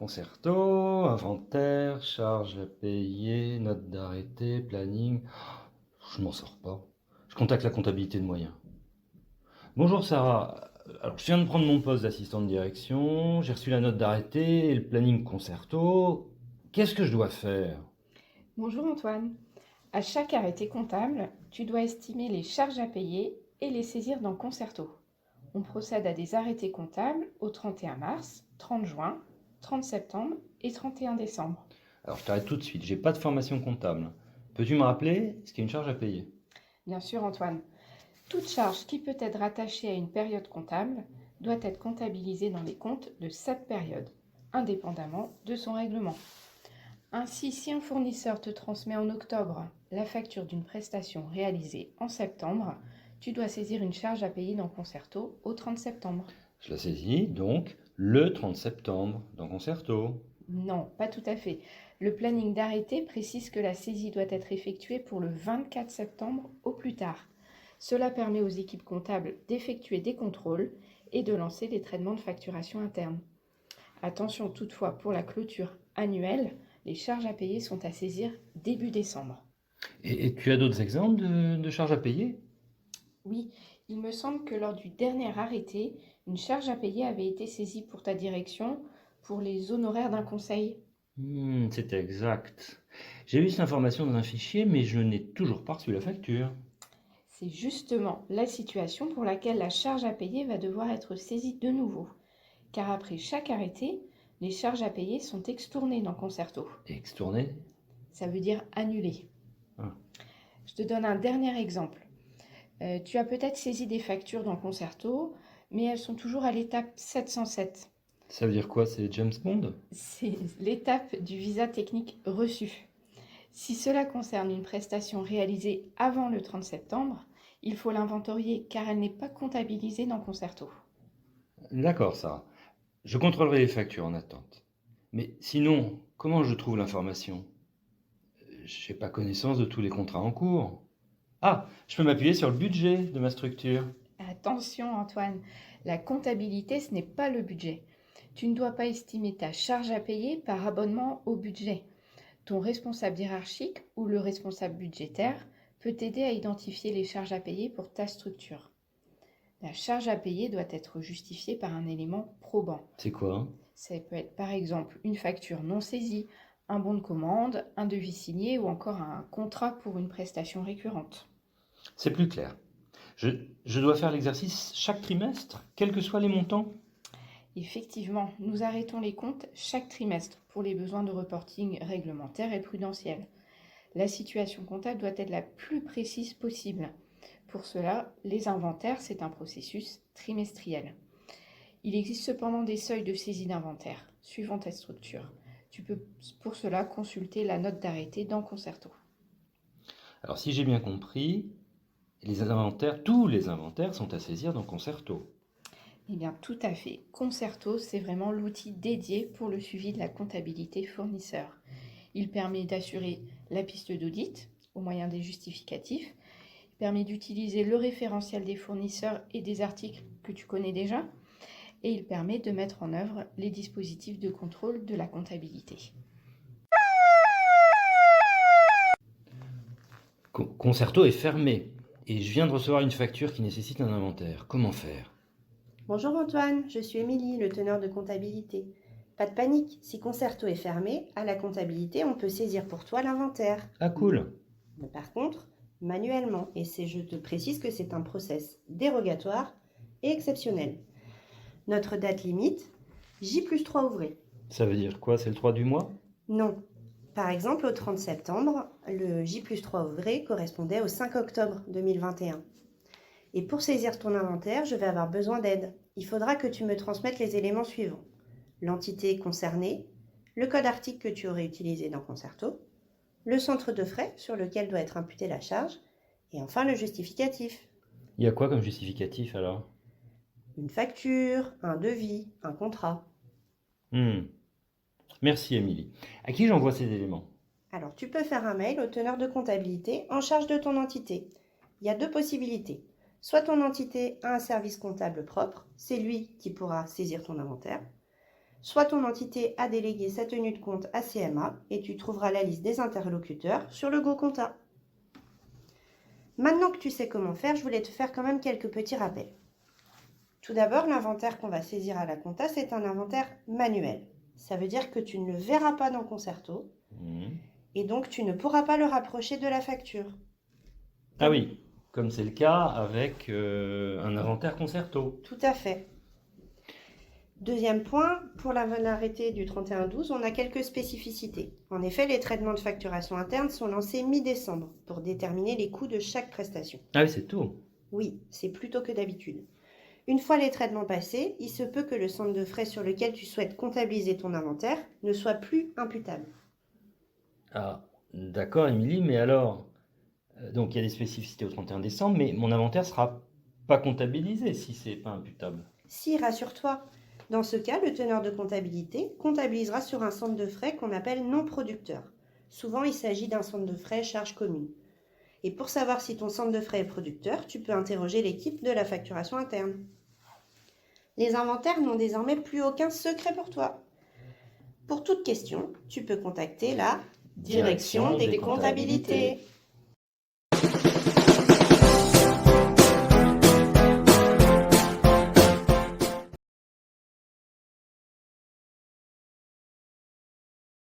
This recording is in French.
Concerto, inventaire, charge à payer, note d'arrêté, planning. Je m'en sors pas. Je contacte la comptabilité de moyens. Bonjour Sarah. Alors, je viens de prendre mon poste d'assistant de direction. J'ai reçu la note d'arrêté et le planning concerto. Qu'est-ce que je dois faire? Bonjour Antoine. À chaque arrêté comptable, tu dois estimer les charges à payer et les saisir dans Concerto. On procède à des arrêtés comptables au 31 mars, 30 juin, 30 septembre et 31 décembre. Alors, je t'arrête tout de suite. J'ai pas de formation comptable. Peux-tu me rappeler ce qu'il y a une charge à payer? Bien sûr Antoine, toute charge qui peut être rattachée à une période comptable doit être comptabilisée dans les comptes de cette période, indépendamment de son règlement. Ainsi, si un fournisseur te transmet en octobre la facture d'une prestation réalisée en septembre, tu dois saisir une charge à payer dans Concerto au 30 septembre. Je la saisis donc le 30 septembre dans Concerto. Non, pas tout à fait. Le planning d'arrêté précise que la saisie doit être effectuée pour le 24 septembre au plus tard. Cela permet aux équipes comptables d'effectuer des contrôles et de lancer les traitements de facturation interne. Attention toutefois, pour la clôture annuelle, les charges à payer sont à saisir début décembre. Et tu as d'autres exemples de charges à payer? Oui, il me semble que lors du dernier arrêté, une charge à payer avait été saisie pour ta direction pour les honoraires d'un conseil. C'est exact. J'ai vu cette information dans un fichier, mais je n'ai toujours pas reçu la facture. C'est justement la situation pour laquelle la charge à payer va devoir être saisie de nouveau, car après chaque arrêté, les charges à payer sont extournées dans Concerto. Extourné? Ça veut dire annulées. Ah. Je te donne un dernier exemple. Tu as peut-être saisi des factures dans Concerto, mais elles sont toujours à l'étape 707. Ça veut dire quoi? C'est James Bond? C'est l'étape du visa technique reçu. Si cela concerne une prestation réalisée avant le 30 septembre, il faut l'inventorier car elle n'est pas comptabilisée dans Concerto. D'accord, ça. Je contrôlerai les factures en attente. Mais sinon, comment je trouve l'information? J'ai pas connaissance de tous les contrats en cours. Ah, je peux m'appuyer sur le budget de ma structure. Attention Antoine, la comptabilité ce n'est pas le budget. Tu ne dois pas estimer ta charge à payer par abonnement au budget. Ton responsable hiérarchique ou le responsable budgétaire peut t'aider à identifier les charges à payer pour ta structure. La charge à payer doit être justifiée par un élément probant. C'est quoi, hein? Ça peut être par exemple une facture non saisie, un bon de commande, un devis signé ou encore un contrat pour une prestation récurrente. C'est plus clair. Je, je dois faire l'exercice chaque trimestre, quels que soient les montants? Effectivement, nous arrêtons les comptes chaque trimestre pour les besoins de reporting réglementaire et prudentiel. La situation comptable doit être la plus précise possible. Pour cela, les inventaires, c'est un processus trimestriel. Il existe cependant des seuils de saisie d'inventaire, suivant ta structure. Tu peux pour cela consulter la note d'arrêté dans Concerto. Alors, si j'ai bien compris, tous les inventaires sont à saisir dans Concerto. Eh bien, tout à fait. Concerto, c'est vraiment l'outil dédié pour le suivi de la comptabilité fournisseur. Il permet d'assurer la piste d'audit au moyen des justificatifs. Il permet d'utiliser le référentiel des fournisseurs et des articles que tu connais déjà. Et il permet de mettre en œuvre les dispositifs de contrôle de la comptabilité. Concerto est fermé et je viens de recevoir une facture qui nécessite un inventaire. Comment faire? Bonjour Antoine, je suis Émilie, le teneur de comptabilité. Pas de panique, si Concerto est fermé, à la comptabilité, on peut saisir pour toi l'inventaire. Ah, cool. Mais par contre, manuellement, et je te précise que c'est un process dérogatoire et exceptionnel. Notre date limite, J+3 ouvrés. Ça veut dire quoi? C'est le 3 du mois? Non. Par exemple, au 30 septembre, le J+3 ouvré correspondait au 5 octobre 2021. Et pour saisir ton inventaire, je vais avoir besoin d'aide. Il faudra que tu me transmettes les éléments suivants. L'entité concernée, le code article que tu aurais utilisé dans Concerto, le centre de frais sur lequel doit être imputée la charge, et enfin le justificatif. Il y a quoi comme justificatif alors? Une facture, un devis, un contrat. Merci Émilie. À qui j'envoie ces éléments? Alors tu peux faire un mail au teneur de comptabilité en charge de ton entité. Il y a deux possibilités. Soit ton entité a un service comptable propre, c'est lui qui pourra saisir ton inventaire. soit ton entité a délégué sa tenue de compte à CMA et tu trouveras la liste des interlocuteurs sur le GoCompta. Maintenant que tu sais comment faire, je voulais te faire quand même quelques petits rappels. Tout d'abord, l'inventaire qu'on va saisir à la compta, c'est un inventaire manuel. Ça veut dire que tu ne le verras pas dans Concerto et donc tu ne pourras pas le rapprocher de la facture. Ah oui, comme c'est le cas avec un inventaire Concerto. Tout à fait. Deuxième point, pour l'arrêté du 31/12, on a quelques spécificités. En effet, les traitements de facturation interne sont lancés mi-décembre pour déterminer les coûts de chaque prestation. Ah oui, c'est tout. Oui, c'est plus tôt que d'habitude. Une fois les traitements passés, il se peut que le centre de frais sur lequel tu souhaites comptabiliser ton inventaire ne soit plus imputable. Ah, d'accord, Émilie, mais alors, donc il y a des spécificités au 31 décembre, mais mon inventaire sera pas comptabilisé si c'est pas imputable. Si, rassure-toi, dans ce cas, le teneur de comptabilité comptabilisera sur un centre de frais qu'on appelle non producteur. Souvent, il s'agit d'un centre de frais charge commune. Et pour savoir si ton centre de frais est producteur, tu peux interroger l'équipe de la facturation interne. Les inventaires n'ont désormais plus aucun secret pour toi. Pour toute question, tu peux contacter la Direction des comptabilités.